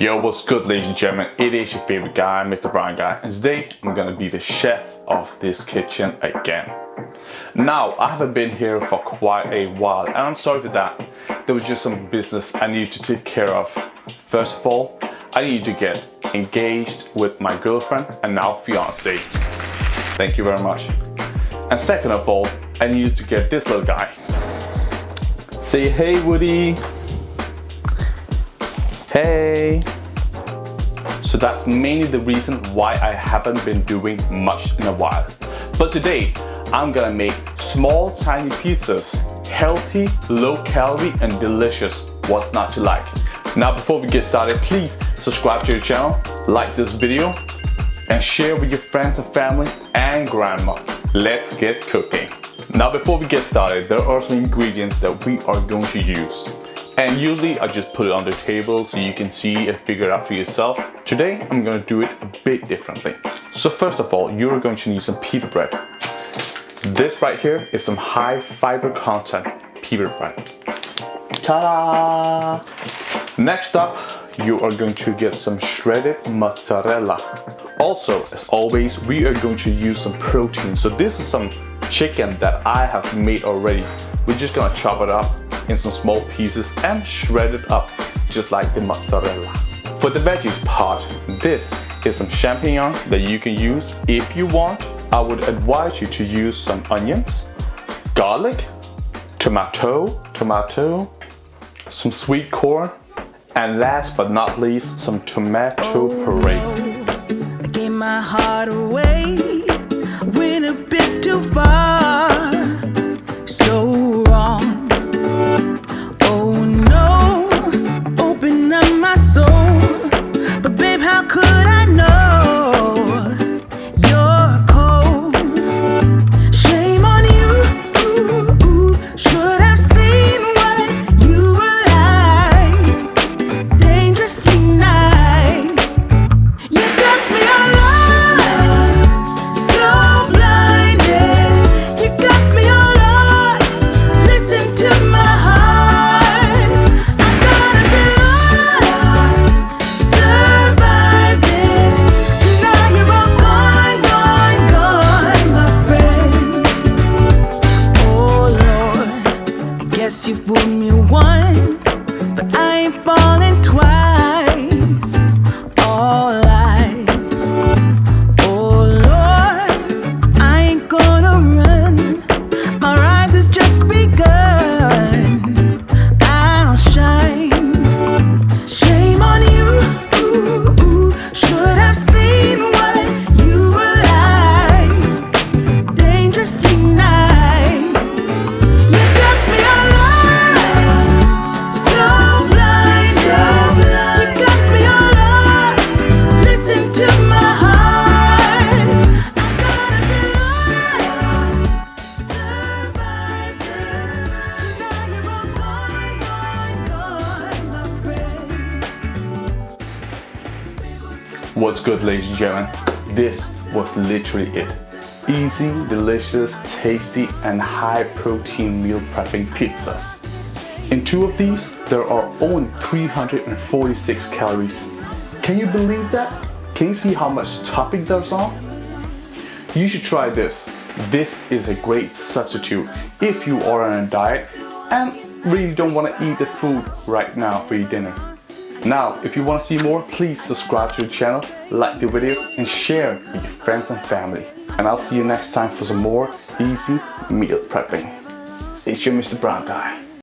Yo, what's good, ladies and gentlemen? It is your favorite guy, Mr. Brown Guy, and today I'm gonna be the chef of this kitchen again. Now, I haven't been here for quite a while, and I'm sorry for that. There was just some business I needed to take care of. First of all, I needed to get engaged with my girlfriend and now fiance. Thank you very much. And second of all, I needed to get this little guy. Say hey, Woody. Hey. So that's mainly the reason why I haven't been doing much in a while. But today, I'm gonna make small, tiny pizzas. Healthy, low calorie, and delicious. What's not to like? Now, before we get started, please subscribe to your channel, like this video, and share with your friends and family and grandma. Let's get cooking. Now, before we get started, there are some ingredients that we are going to use. And usually I just put it on the table so you can see and figure it out for yourself. Today I'm going to do it a bit differently. So first of all, you're going to need some pita bread. This right here is some high fiber content pita bread. Ta-da! Next up, you are going to get some shredded mozzarella. Also, as always, we are going to use some protein. So this is some chicken that I have made already. We're just gonna chop it up in some small pieces and shred it up just like the mozzarella. For the veggies part, this is some champignon that you can use if you want. I would advise you to use some onions, garlic, tomato, some sweet corn, and last but not least, some tomato puree. I gave my heart away, went a bit too far, so wrong. Oh no, open up my soul, but babe, how could I know you're cold? Shame on you, should have seen what you were like, dangerously nice. You got me all lost, so blinded. You got me all lost, listen to my heart. I gotta be lost, survived it. Now you're all gone, my friend. Oh Lord, I guess you fooled me once, but I ain't falling twice. All lies. Oh Lord, I ain't gonna run. My rise has just begun. I'll shine. Shame on you. Should have seen what you were like. Dangerously nice. You got me all lost, so blind. You got me all lost. Listen to my heart. I gotta be lost, survived it. Now you're all gone, my friend. What's good, ladies and gentlemen? This was literally it. Easy, delicious, tasty, and high protein meal prepping pizzas. In two of these, there are only 346 calories. Can you believe that? Can you see how much topping there's on? You should try this. This is a great substitute if you are on a diet and really don't want to eat the food right now for your dinner. Now, if you want to see more, please subscribe to the channel, like the video, and share with your friends and family. And I'll see you next time for some more easy meal prepping. It's your Mr. Brown Guy.